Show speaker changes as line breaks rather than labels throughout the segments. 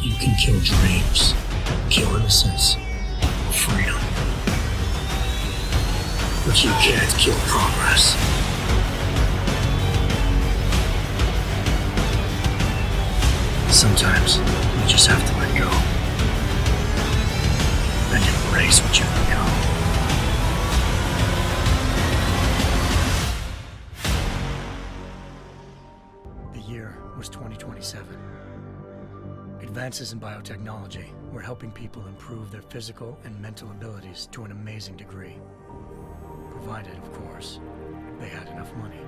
You can kill dreams, kill innocence, freedom. But you can't kill progress. Sometimes you just have to let go and embrace what you've become. The year was 2027. Advances in biotechnology were helping people improve their physical and mental abilities to an amazing degree. Provided, of course, they had enough money.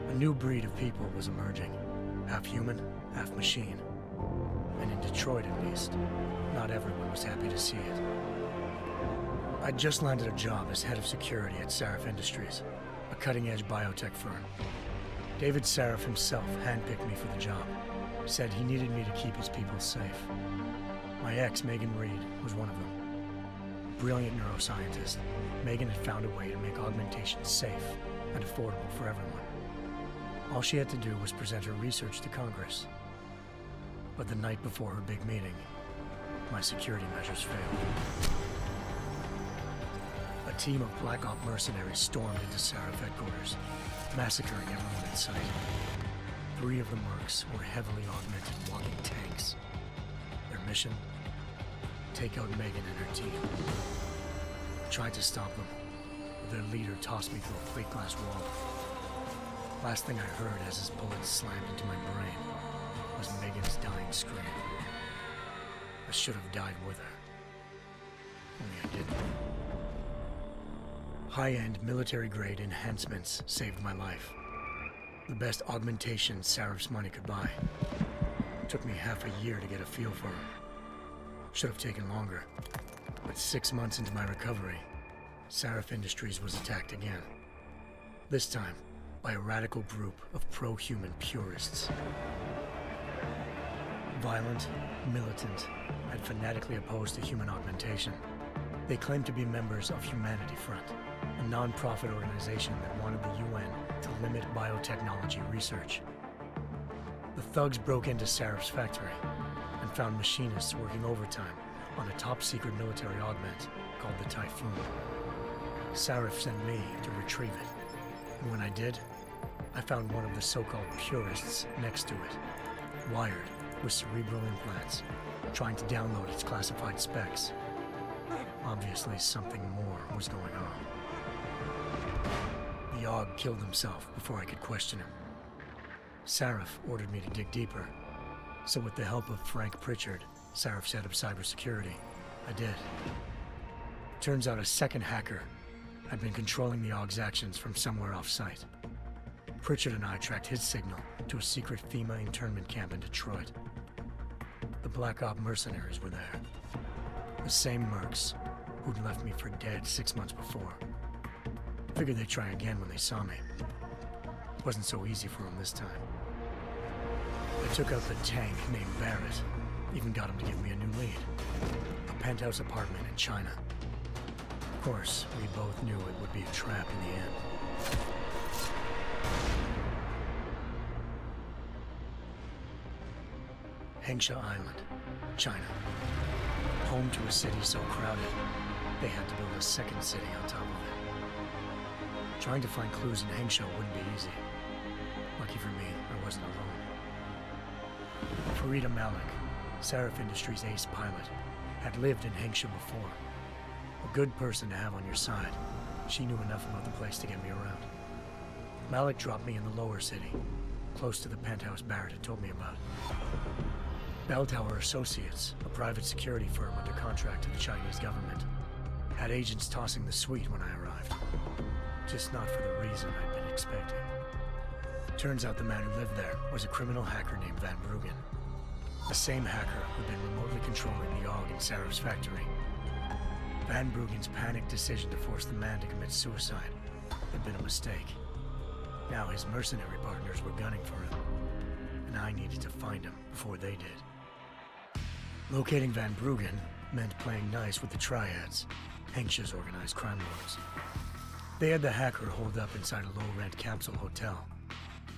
A new breed of people was emerging, half human, half machine. And in Detroit, at least, not everyone was happy to see it. I'd just landed a job as head of security at Sarif Industries, a cutting-edge biotech firm. David Sarif himself handpicked me for the job, said he needed me to keep his people safe. My ex, Megan Reed, was one of them. Brilliant neuroscientist, Megan had found a way to make augmentation safe and affordable for everyone. All she had to do was present her research to Congress. But the night before her big meeting, my security measures failed. A team of Black Op mercenaries stormed into Sarif headquarters, massacring everyone in sight. 3 of the mercs were heavily augmented walking tanks. Their mission? Take out Megan and her team. I tried to stop them, but their leader tossed me through a plate glass wall. Last thing I heard as his bullets slammed into my brain was Megan's dying scream. I should have died with her. Only I didn't. High-end military-grade enhancements saved my life. The best augmentation Sarif's money could buy. It took me half a year to get a feel for her. Should have taken longer. But 6 months into my recovery, Sarif Industries was attacked again. This time, by a radical group of pro-human purists. Violent, militant, and fanatically opposed to human augmentation. They claimed to be members of Humanity Front, a non-profit organization that wanted the UN to limit biotechnology research. The thugs broke into Sarif's factory and found machinists working overtime on a top-secret military augment called the Typhoon. Sarif sent me to retrieve it, and when I did, I found one of the so-called purists next to it, wired with cerebral implants, trying to download its classified specs. Obviously, something more was going on. The Aug killed himself before I could question him. Sarif ordered me to dig deeper, so with the help of Frank Pritchard, Sarif's head of cybersecurity, I did. Turns out a second hacker had been controlling the Aug's actions from somewhere off-site. Pritchard and I tracked his signal to a secret FEMA internment camp in Detroit. The Black Op mercenaries were there. The same mercs who'd left me for dead 6 months before. Figured they'd try again when they saw me. Wasn't so easy for them this time. They took out the tank named Barrett. Even got him to give me a new lead. A penthouse apartment in China. Of course, we both knew it would be a trap in the end. Hengsha Island, China. Home to a city so crowded, they had to build a second city on top of it. Trying to find clues in Hengsha wouldn't be easy. Lucky for me, I wasn't alone. Farida Malik, Sarif Industries' ace pilot, had lived in Hengsha before. A good person to have on your side. She knew enough about the place to get me around. Malik dropped me in the lower city, close to the penthouse Barrett had told me about. Bell Tower Associates, a private security firm under contract to the Chinese government, had agents tossing the suite when I arrived. Just not for the reason I'd been expecting. Turns out the man who lived there was a criminal hacker named Van Bruggen. The same hacker who'd been remotely controlling the AUG in Sarif's factory. Van Bruggen's panicked decision to force the man to commit suicide had been a mistake. Now his mercenary partners were gunning for him, and I needed to find him before they did. Locating Van Bruggen meant playing nice with the Triads, Hengsha's organized crime lords. They had the hacker holed up inside a low-rent capsule hotel.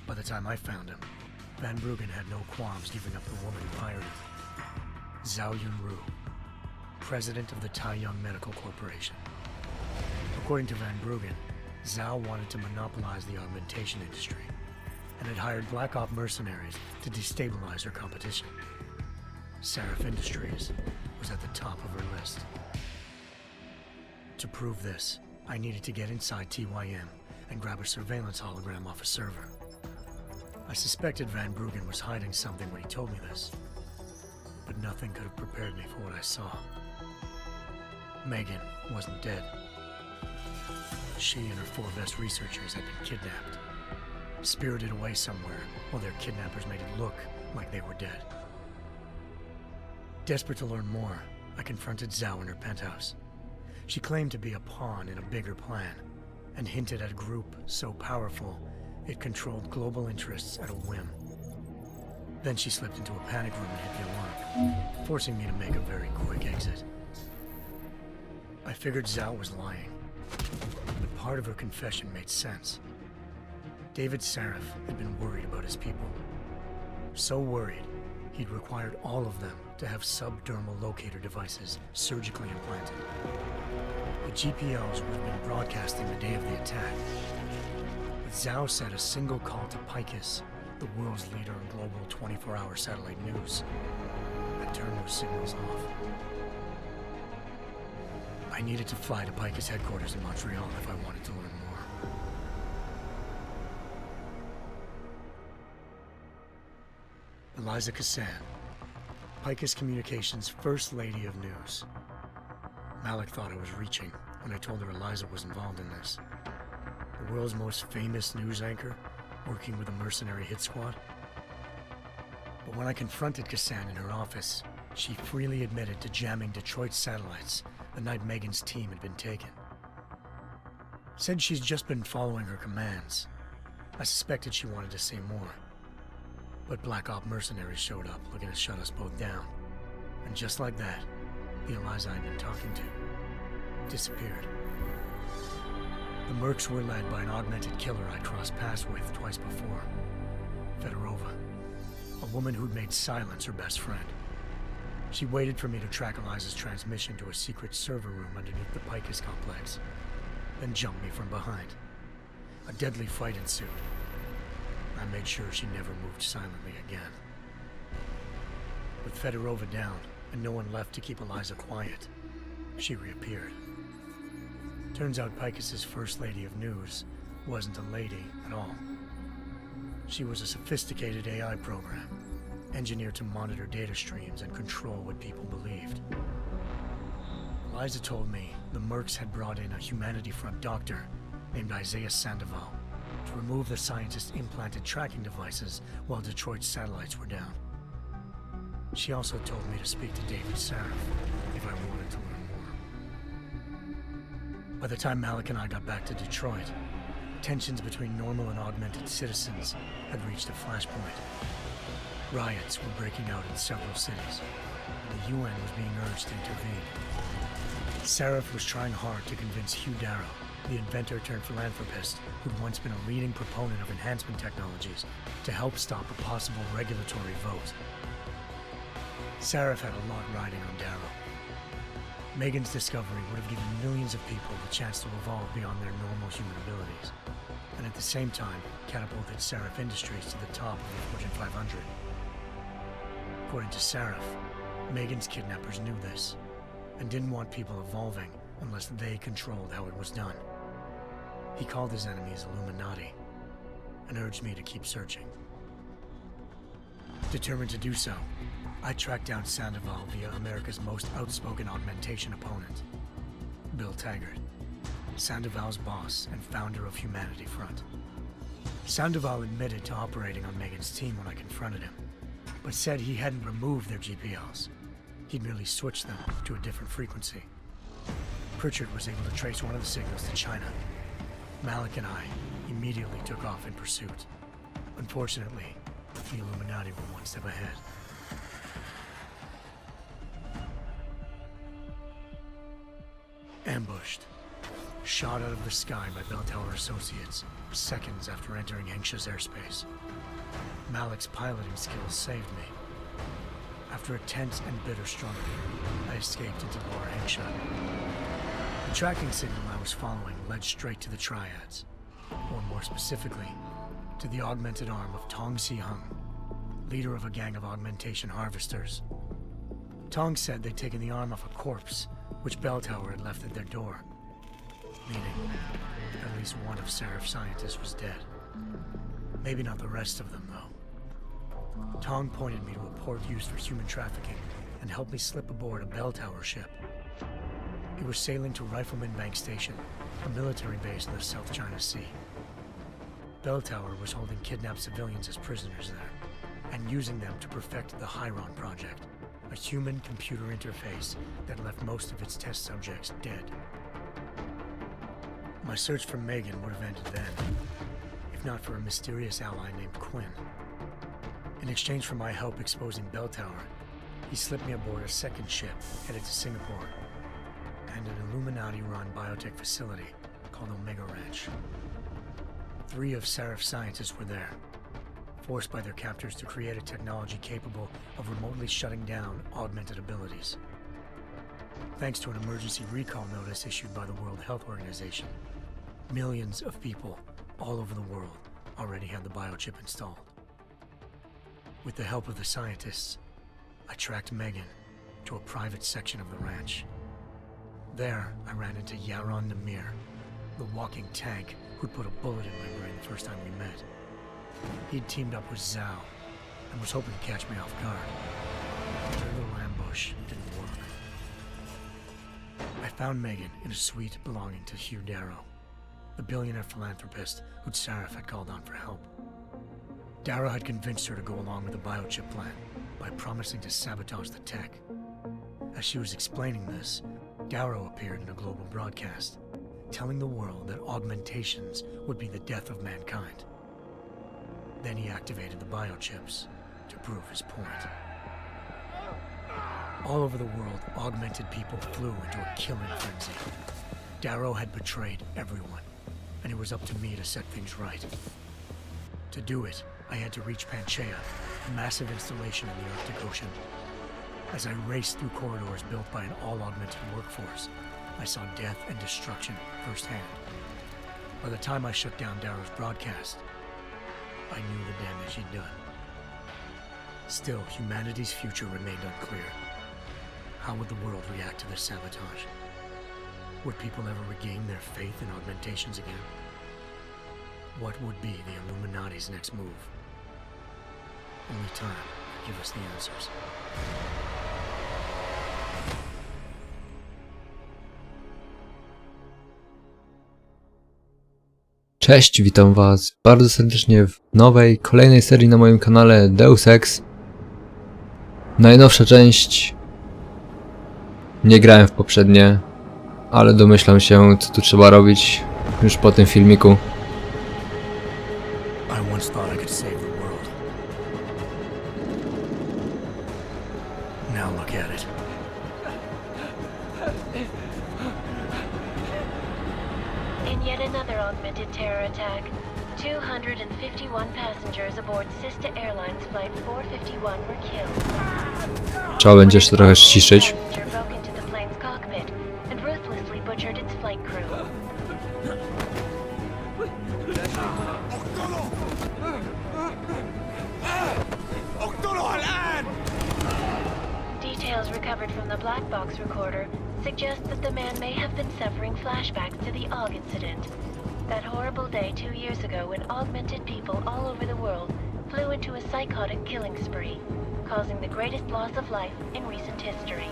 By the time I found him, Van Bruggen had no qualms giving up the woman who hired him. Zhao Yunru, president of the Taiyang Medical Corporation. According to Van Bruggen, Zhao wanted to monopolize the augmentation industry and had hired Black Op mercenaries to destabilize her competition. Seraph Industries was at the top of her list. To prove this, I needed to get inside TYM and grab a surveillance hologram off a server. I suspected Van Bruggen was hiding something when he told me this, but nothing could have prepared me for what I saw. Megan wasn't dead. She and her 4 best researchers had been kidnapped, spirited away somewhere while their kidnappers made it look like they were dead. Desperate to learn more, I confronted Zhao in her penthouse. She claimed to be a pawn in a bigger plan, and hinted at a group so powerful it controlled global interests at a whim. Then she slipped into a panic room and hit the alarm, forcing me to make a very quick exit. I figured Zhao was lying, but part of her confession made sense. David Seraph had been worried about his people. So worried, he'd required all of them to have subdermal locator devices surgically implanted. The GPLs would have been broadcasting the day of the attack. But Zhao said a single call to Picus, the world's leader in global 24-hour satellite news, had turned those signals off. I needed to fly to Picus headquarters in Montreal if I wanted to learn more. Eliza Cassan, Picus Communications' First Lady of News. Malik thought I was reaching when I told her Eliza was involved in this. The world's most famous news anchor, working with a mercenary hit squad. But when I confronted Cassan in her office, she freely admitted to jamming Detroit's satellites the night Megan's team had been taken. Said she's just been following her commands. I suspected she wanted to say more. But Black Op mercenaries showed up looking to shut us both down. And just like that, the Eliza I'd been talking to disappeared. The mercs were led by an augmented killer I'd crossed paths with twice before, Fedorova, a woman who'd made silence her best friend. She waited for me to track Eliza's transmission to a secret server room underneath the Picus complex, then jumped me from behind. A deadly fight ensued. I made sure she never moved silently again. With Fedorova down, and no one left to keep Eliza quiet, she reappeared. Turns out Picus's First Lady of News wasn't a lady at all. She was a sophisticated AI program, engineered to monitor data streams and control what people believed. Eliza told me the mercs had brought in a Humanity Front doctor named Isaiah Sandoval to remove the scientist's implanted tracking devices while Detroit's satellites were down. She also told me to speak to David Seraph if I wanted to learn more. By the time Malik and I got back to Detroit, tensions between normal and augmented citizens had reached a flashpoint. Riots were breaking out in several cities, and the UN was being urged to intervene. Seraph was trying hard to convince Hugh Darrow, the inventor turned philanthropist who'd once been a leading proponent of enhancement technologies, to help stop a possible regulatory vote. Seraph had a lot riding on Darrow. Megan's discovery would have given millions of people the chance to evolve beyond their normal human abilities, and at the same time catapulted Seraph Industries to the top of the Fortune 500. According to Seraph, Megan's kidnappers knew this, and didn't want people evolving unless they controlled how it was done. He called his enemies Illuminati, and urged me to keep searching. Determined to do so, I tracked down Sandoval via America's most outspoken augmentation opponent, Bill Taggart, Sandoval's boss and founder of Humanity Front. Sandoval admitted to operating on Megan's team when I confronted him, but said he hadn't removed their GPLs. He'd merely switched them to a different frequency. Pritchard was able to trace one of the signals to China. Malik and I immediately took off in pursuit. Unfortunately, the Illuminati were one step ahead. Ambushed. Shot out of the sky by Bell Tower Associates, seconds after entering Hengsha's airspace. Malik's piloting skills saved me. After a tense and bitter struggle, I escaped into Lower Hengsha. The tracking signal I was following led straight to the Triads, or more specifically, to the augmented arm of Tong Si-hung, leader of a gang of augmentation harvesters. Tong said they'd taken the arm off a corpse, which Bell Tower had left at their door, meaning at least one of Seraph's scientists was dead. Maybe not the rest of them, though. Tong pointed me to a port used for human trafficking and helped me slip aboard a Bell Tower ship. It was sailing to Rifleman Bank Station, a military base in the South China Sea. Bell Tower was holding kidnapped civilians as prisoners there, and using them to perfect the Hyron Project, a human-computer interface that left most of its test subjects dead. My search for Megan would have ended then, if not for a mysterious ally named Quinn. In exchange for my help exposing Bell Tower, he slipped me aboard a second ship headed to Singapore, and an Illuminati-run biotech facility called Omega Ranch. 3 of Seraph's scientists were there, forced by their captors to create a technology capable of remotely shutting down augmented abilities. Thanks to an emergency recall notice issued by the World Health Organization, millions of people all over the world already had the biochip installed. With the help of the scientists, I tracked Megan to a private section of the ranch. There, I ran into Yaron Namir, the walking tank who'd put a bullet in my brain the first time we met. He'd teamed up with Zhao and was hoping to catch me off guard. Their little ambush didn't work. I found Megan in a suite belonging to Hugh Darrow, the billionaire philanthropist who'd Seraph had called on for help. Darrow had convinced her to go along with the biochip plan by promising to sabotage the tech. As she was explaining this, Darrow appeared in a global broadcast, telling the world that augmentations would be the death of mankind. Then he activated the biochips to prove his point. All over the world, augmented people flew into a killing frenzy. Darrow had betrayed everyone, and it was up to me to set things right. To do it, I had to reach Panchaea, a massive installation in the Arctic Ocean. As I raced through corridors built by an all-augmented workforce, I saw death and destruction firsthand. By the time I shut down Darrow's broadcast, I knew the damage he'd done. Still, humanity's future remained unclear. How would the world react to this sabotage? Would people ever regain their faith in augmentations again? What would be the Illuminati's next move? Only time could give us the answers.
Cześć, witam was bardzo serdecznie w nowej, kolejnej serii na moim kanale Deus Ex. Najnowsza część. Nie grałem w poprzednie, ale domyślam się, co tu trzeba robić już po tym filmiku.
Yet another augmented terror attack. 251 passengers aboard Sister Airlines Flight 451 were killed.
Trzeba będzie jeszcze trochę ściszyć.
Broke into the plane's cockpit and ruthlessly butchered its flight crew. Details recovered from the black box recorder suggest that the man may have been suffering flashbacks to the Aug incident. That horrible day 2 years ago when augmented people all over the world flew into a psychotic killing spree, causing the greatest loss of life in recent history.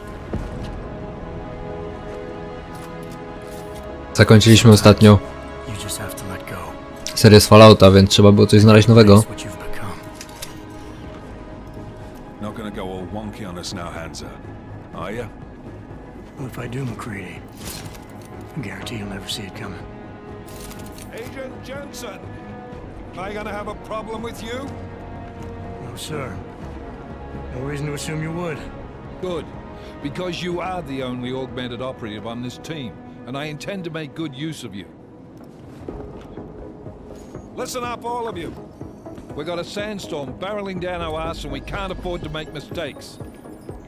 Zakończyliśmy ostatnio serię z Fallouta, więc trzeba było coś znaleźć nowego.
Not gonna go all wonky on us now, Hansa, are you?
Well, if I do, McCready, I guarantee you'll never see it coming.
Agent Jensen, am I gonna have a problem with you?
No, sir. No reason to assume you would.
Good, because you are the only augmented operative on this team, and I intend to make good use of you.
Listen up, all of you.
We got a sandstorm barreling down our ass and we can't afford to make mistakes.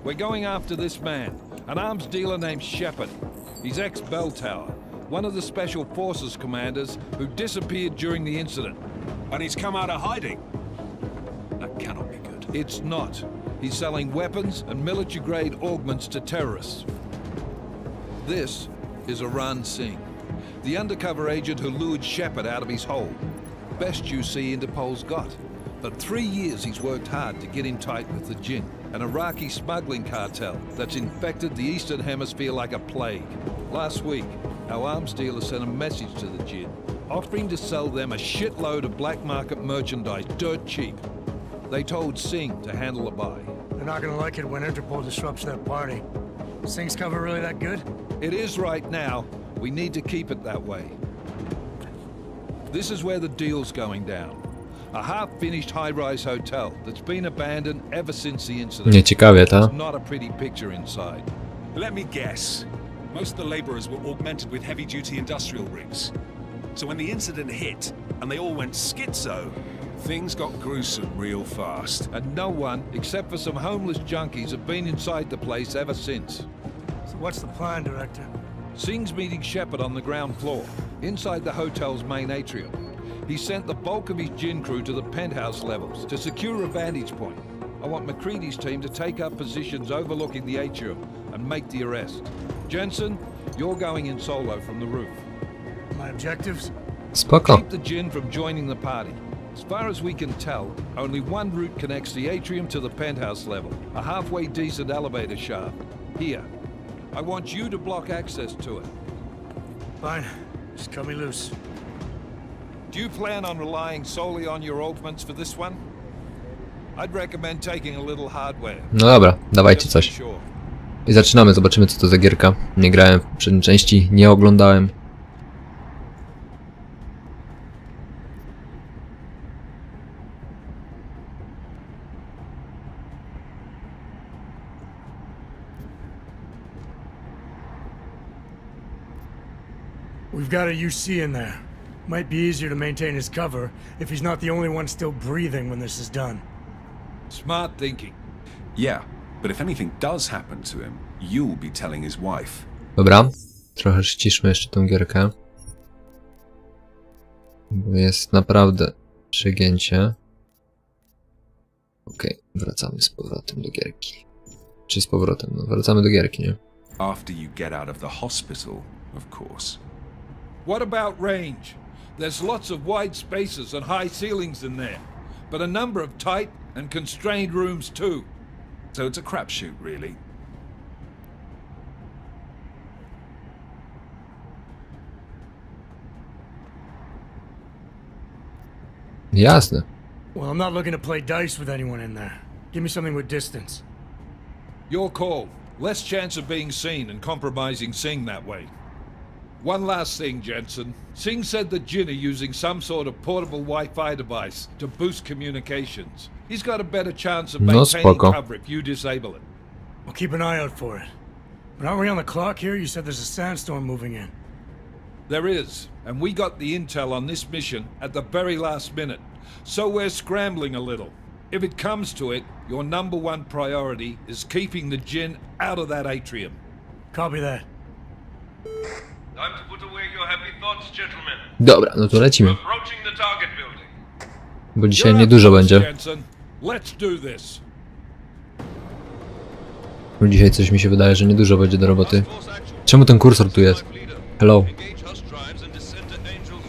We're going after this man, an arms dealer named Shepard. He's ex-Bell Tower, one of the Special Forces commanders who disappeared during the incident.
And he's come out of hiding. That cannot be good.
It's not. He's selling weapons and military-grade augments to terrorists. This is Aran Singh, the undercover agent who lured Shepard out of his hole. Best you see Interpol's got. For 3 years he's worked hard to get in tight with the Jinn, an Iraqi smuggling cartel that's infected the Eastern Hemisphere like a plague. Last week, our arms dealer sent a message to the Jinn, offering to sell them a shitload of black market merchandise dirt cheap. They told Singh to handle the buy.
They're not gonna like it when Interpol disrupts their party. Singh's cover really that good?
It is right now. We need to keep it that way. This is where the deal's going down. A half-finished high-rise hotel that's been abandoned ever since the incident.
Nieciekawie, ta?
It's not a pretty picture inside.
Let me guess. Most of the laborers were augmented with heavy-duty industrial rigs. So when the incident hit, and they all went schizo, things got gruesome real fast.
And no one, except for some homeless junkies, have been inside the place ever since.
So what's the plan, Director?
Singh's meeting Shepard on the ground floor, inside the hotel's main atrium. He sent the bulk of his Jinn crew to the penthouse levels to secure a vantage point. I want McCready's team to take up positions overlooking the atrium and make the arrest. Jensen, you're going in solo from the roof.
My objectives?
Spoko.
Keep the Jinn from joining the party. As far as we can tell, only one route connects the atrium to the penthouse level, a halfway decent elevator shaft. Here. I want you to block access to it.
Fine. Just cut me loose.
Do you plan on relying solely on your augments for this one? I'd recommend taking a little hardware.
No dobra, dawajcie
Just to be
coś.
sure.
I zaczynamy, zobaczymy co to za gierka. Nie grałem w poprzedniej części, nie oglądałem.
We've got a UC in there. Might be easier to maintain his cover if he's not the only one still breathing when this is done.
Smart thinking.
Yeah, but if anything does happen to him, you'll be telling his wife.
Dobra, trochę ściszmy jeszcze tą gierkę. Bo jest naprawdę przegięcie. Okej, wracamy z powrotem do gierki. Czy z powrotem? No, wracamy do gierki, nie?
After you get out of the hospital, of course.
What about range? There's lots of wide spaces and high ceilings in there, but a number of tight and constrained rooms too.
So it's a crapshoot, really.
Jasne.
Well, I'm not looking to play dice with anyone in there. Give me something with distance.
Your call. Less chance of being seen and compromising Singh that way. One last thing, Jensen. Singh said the Jinn are using some sort of portable Wi-Fi device to boost communications. He's got a better chance of
No
maintaining
spoko.
cover if you disable it.
I'll keep an eye out for it. But aren't we on the clock here? You said there's a sandstorm moving in.
There is, and we got the intel on this mission at the very last minute, so we're scrambling a little. If it comes to it, your number one priority is keeping the Jinn out of that atrium.
Copy that.
Time to put away your happy thoughts, gentlemen.
Dobra, no to
We're
lecimy.
approaching the target building.
Bo dzisiaj
You're
niedużo
up first,
będzie.
Jensen. Let's do this.
Bo dzisiaj coś mi się wydaje, że niedużo będzie do roboty.
Force action.
Czemu ten kursor tu jest?
Leader.
Hello.
Engage Husk drives and descend to Angels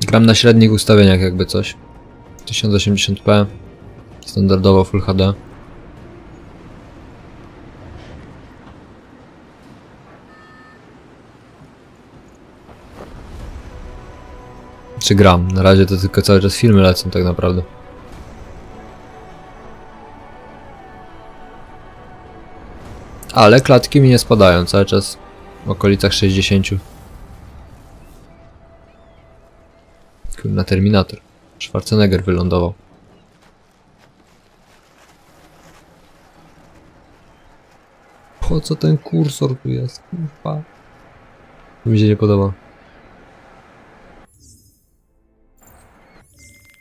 1-5.
Gram na średnich ustawieniach jakby coś. 1080p. Standardowo Full HD. Czy gram? Na razie to tylko cały czas filmy lecą tak naprawdę. Ale klatki mi nie spadają, cały czas w okolicach 60. Na Terminator. Schwarzenegger wylądował. Po co ten kursor tu jest? Kurwa. Mi się nie podoba.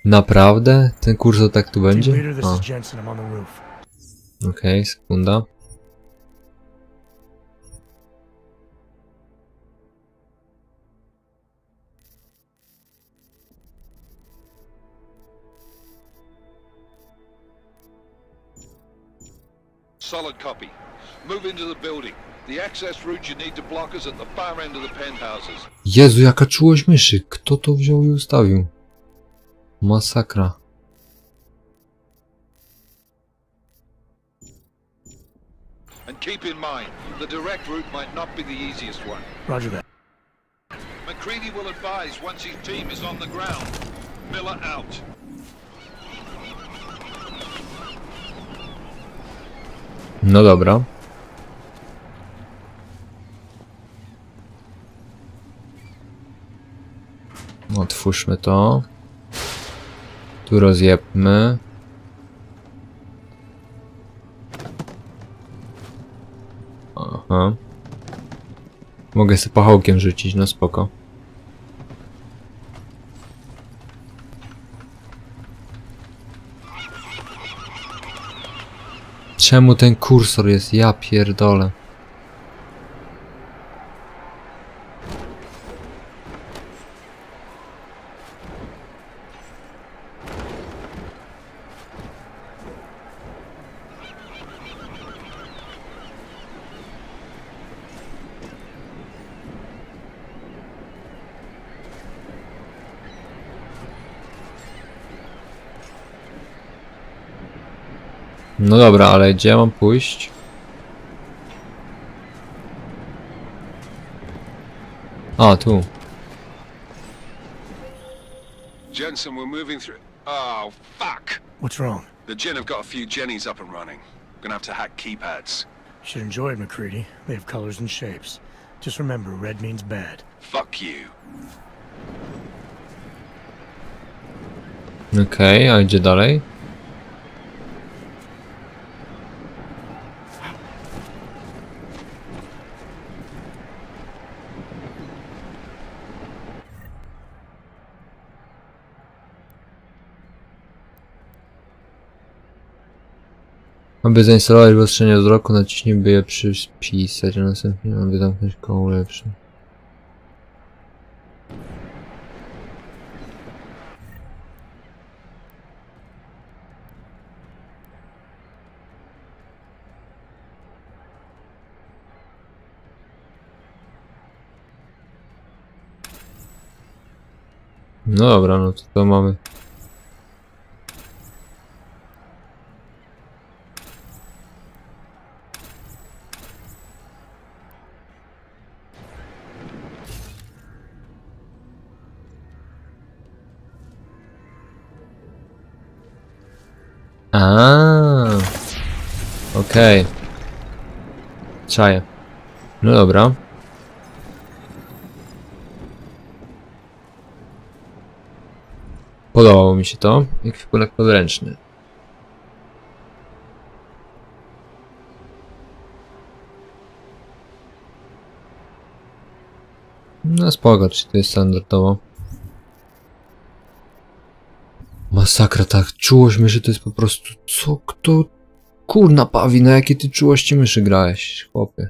Naprawdę? Ten kursor tak tu
Team
będzie?
leader, this
A,
is Jensen. I'm on the roof.
okej, sekunda.
Solid copy. Move into the building. The access route you need to block is at the far end of the penthouses.
Jezu, jaka czułość myszy! Kto to wziął i ustawił? Masakra.
And keep in mind, the direct route might not be the easiest one.
Roger that.
McCready will advise once his team is on the ground. Miller out.
No dobra. Otwórzmy to. Tu rozjebmy. Aha. Mogę sobie pachołkiem rzucić, no spoko. Czemu ten kursor jest? Ja pierdolę. No dobra, ale gdzie mam pójść? A, tu.
Jensen, we're moving through. Oh, fuck!
What's wrong?
The Gin have got a few Jennies up and running. Gonna have to hack keypads.
You should enjoy it, McCready. They have colors and shapes. Just remember, red means bad.
Fuck you.
Okej, a gdzie dalej? Aby zainstalować wyostrzenie wzroku, naciśnij by je przypisać, a następnie aby zamknąć koło ulepszeń. No dobra, no to mamy. Okej. Czaję. No dobra. Podobało mi się to. Ekwipunek podręczny. No spoko, czy to jest standardowo. Masakra, tak. Czułość myszy to jest po prostu... Co? Kto? Kurna pawi, na jakie ty czułości myszy grałeś, chłopie?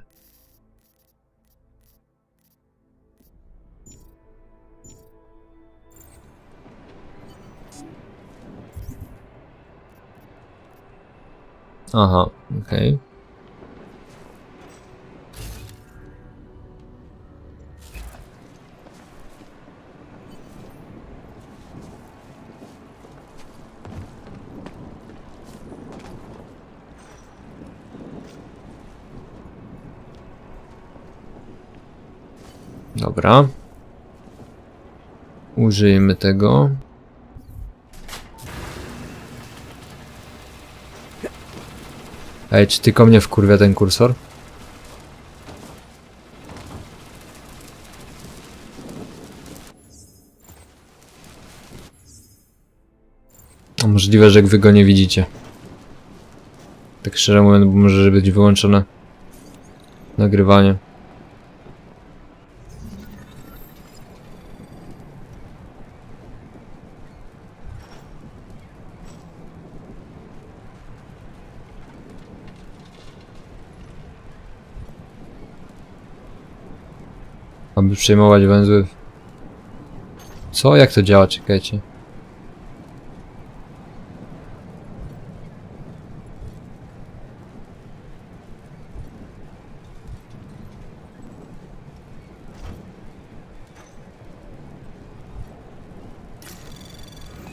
Aha, okej. Dobra. Użyjmy tego. Ej, czy tylko mnie wkurwia ten kursor? A możliwe, że wy go nie widzicie. Tak szczerze mówiąc, bo może być wyłączone nagrywanie. aby przejmować węzły. Co? Jak to działa? Czekajcie.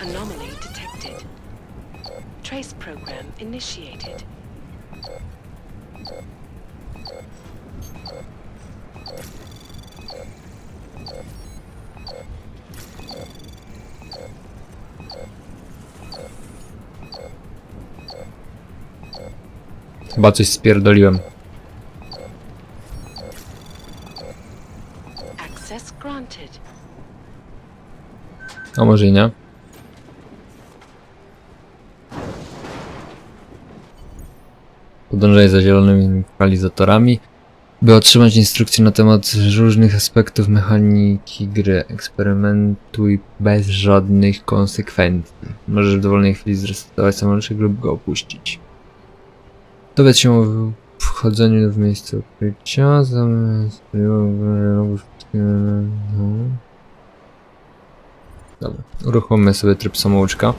Anomaly detected. Trace program initiated.
Chyba coś spierdoliłem.
Access granted.
A może i nie? Podążaj za zielonymi lokalizatorami, by otrzymać instrukcje na temat różnych aspektów mechaniki gry. Eksperymentuj bez żadnych konsekwencji. Możesz w dowolnej chwili zresetować samolot lub go opuścić. Dowiedz się o wchodzeniu w miejsce ukrycia. Dobra, uruchommy sobie tryb samouczka.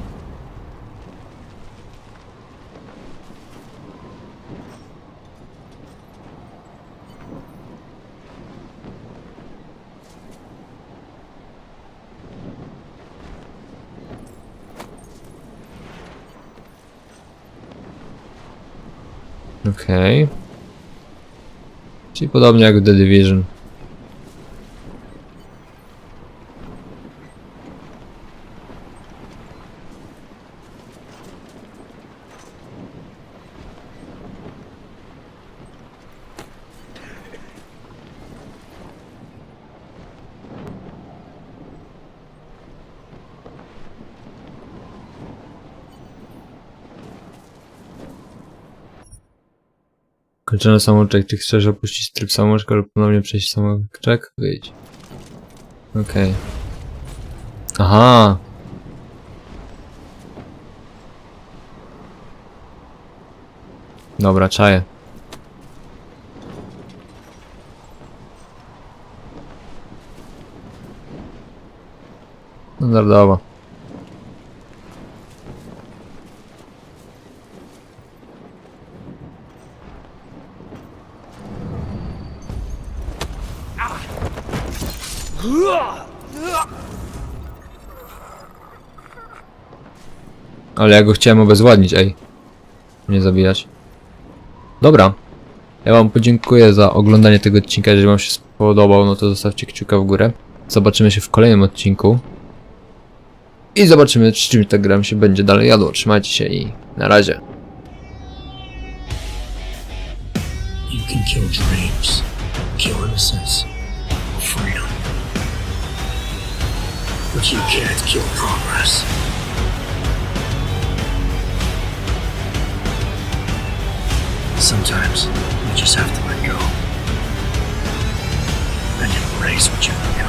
Okej. Czyli podobnie jak w The Division. Kończony samouczek. Czy chcesz opuścić tryb samouczka lub ponownie przejść samouczek? Wyjdź. Okej. Aha! Dobra, czaję. Standardowo. Ale ja go chciałem obezwładnić, ej. Nie zabijać. Dobra. Ja wam podziękuję za oglądanie tego odcinka. Jeżeli wam się spodobał, no to zostawcie kciuka w górę. Zobaczymy się w kolejnym odcinku. I zobaczymy, z czym ta gra się będzie dalej jadło. Trzymajcie się i na razie.
You can kill dreams, kill innocence, freedom. But you can't kill progress. Sometimes you just have to let go and embrace what you've become.